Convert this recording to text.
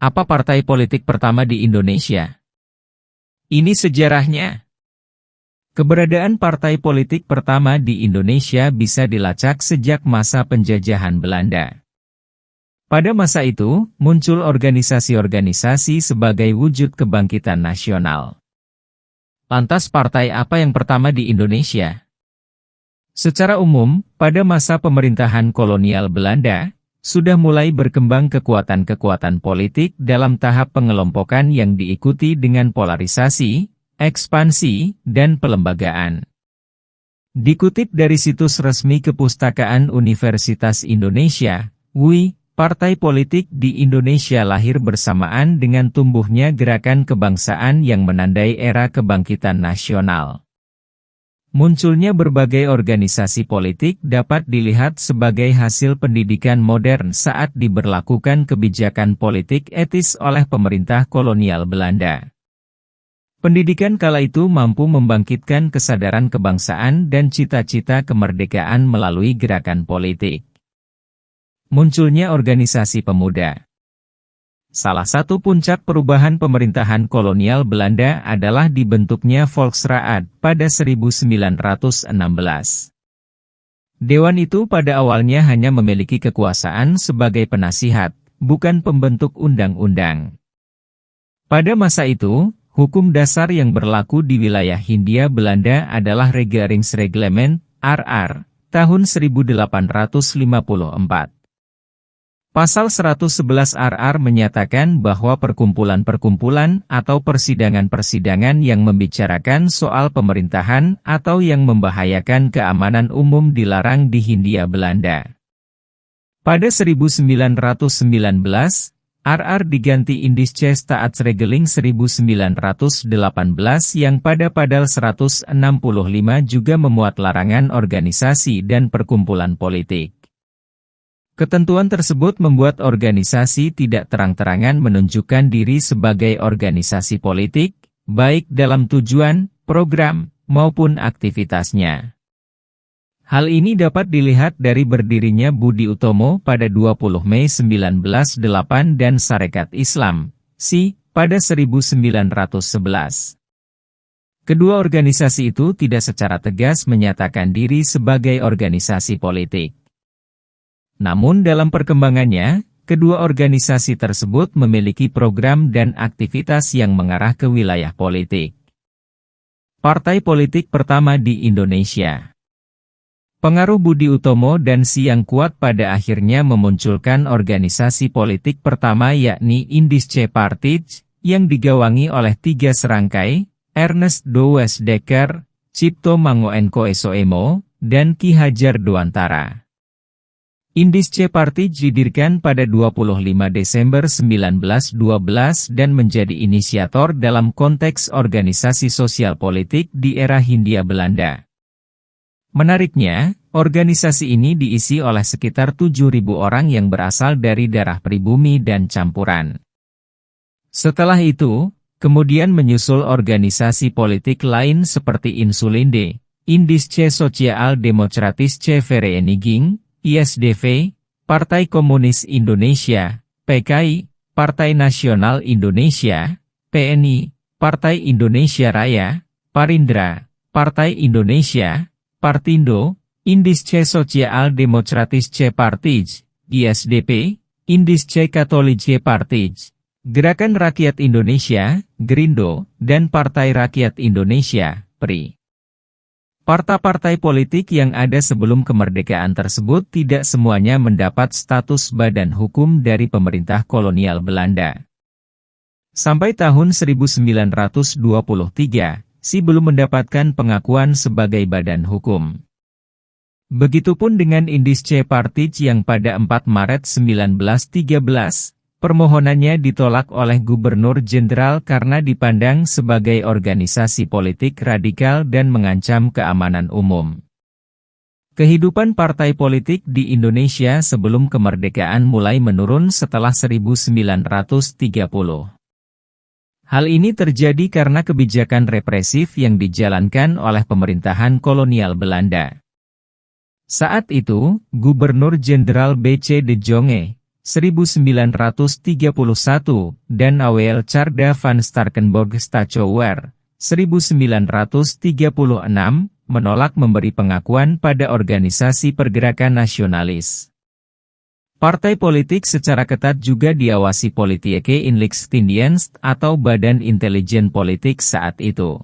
Apa partai politik pertama di Indonesia? Ini sejarahnya. Keberadaan partai politik pertama di Indonesia bisa dilacak sejak masa penjajahan Belanda. Pada masa itu, muncul organisasi-organisasi sebagai wujud kebangkitan nasional. Lantas partai apa yang pertama di Indonesia? Secara umum, pada masa pemerintahan kolonial Belanda, sudah mulai berkembang kekuatan-kekuatan politik dalam tahap pengelompokan yang diikuti dengan polarisasi, ekspansi, dan pelembagaan. Dikutip dari situs resmi Kepustakaan Universitas Indonesia, UI, partai politik di Indonesia lahir bersamaan dengan tumbuhnya gerakan kebangsaan yang menandai era kebangkitan nasional. Munculnya berbagai organisasi politik dapat dilihat sebagai hasil pendidikan modern saat diberlakukan kebijakan politik etis oleh pemerintah kolonial Belanda. Pendidikan kala itu mampu membangkitkan kesadaran kebangsaan dan cita-cita kemerdekaan melalui gerakan politik. Munculnya organisasi pemuda. Salah satu puncak perubahan pemerintahan kolonial Belanda adalah dibentuknya Volksraad pada 1916. Dewan itu pada awalnya hanya memiliki kekuasaan sebagai penasihat, bukan pembentuk undang-undang. Pada masa itu, hukum dasar yang berlaku di wilayah Hindia Belanda adalah Regeringsreglement, RR, tahun 1854. Pasal 111 RR menyatakan bahwa perkumpulan-perkumpulan atau persidangan-persidangan yang membicarakan soal pemerintahan atau yang membahayakan keamanan umum dilarang di Hindia Belanda. Pada 1919, RR diganti Indische-Staatsregeling 1918 yang pada Padal 165 juga memuat larangan organisasi dan perkumpulan politik. Ketentuan tersebut membuat organisasi tidak terang-terangan menunjukkan diri sebagai organisasi politik, baik dalam tujuan, program, maupun aktivitasnya. Hal ini dapat dilihat dari berdirinya Budi Utomo pada 20 Mei 1908 dan Sarekat Islam, SI, pada 1911. Kedua organisasi itu tidak secara tegas menyatakan diri sebagai organisasi politik. Namun dalam perkembangannya, kedua organisasi tersebut memiliki program dan aktivitas yang mengarah ke wilayah politik. Partai politik pertama di Indonesia. Pengaruh Budi Utomo dan SI yang kuat pada akhirnya memunculkan organisasi politik pertama yakni Indische Partij, yang digawangi oleh tiga serangkai, Ernest Douwes Dekker, Cipto Mangunkusumo, dan Ki Hajar Dewantara. Indische Partij didirikan pada 25 Desember 1912 dan menjadi inisiator dalam konteks organisasi sosial politik di era Hindia Belanda. Menariknya, organisasi ini diisi oleh sekitar 7.000 orang yang berasal dari darah pribumi dan campuran. Setelah itu, kemudian menyusul organisasi politik lain seperti Insulinde, Indische Soziaal-Demokratische Vereniging, ISDV, Partai Komunis Indonesia, PKI, Partai Nasional Indonesia, PNI, Partai Indonesia Raya, Parindra, Partai Indonesia, Partindo, Indische Soziaal-Demokratische Partij, ISDP, Indische Katholische Partij, Gerakan Rakyat Indonesia, Gerindo, dan Partai Rakyat Indonesia, PRI. Partai-partai politik yang ada sebelum kemerdekaan tersebut tidak semuanya mendapat status badan hukum dari pemerintah kolonial Belanda. Sampai tahun 1923, SI belum mendapatkan pengakuan sebagai badan hukum. Begitupun dengan Indische Partij yang pada 4 Maret 1913, permohonannya ditolak oleh Gubernur Jenderal karena dipandang sebagai organisasi politik radikal dan mengancam keamanan umum. Kehidupan partai politik di Indonesia sebelum kemerdekaan mulai menurun setelah 1930. Hal ini terjadi karena kebijakan represif yang dijalankan oleh pemerintahan kolonial Belanda. Saat itu, Gubernur Jenderal B.C. de Jonge, 1931, dan Aweel Tjarda van Starkenborgh Stachouwer, 1936, menolak memberi pengakuan pada organisasi pergerakan nasionalis. Partai politik secara ketat juga diawasi Politieke Inlichtdienst atau Badan Intelijen Politik saat itu.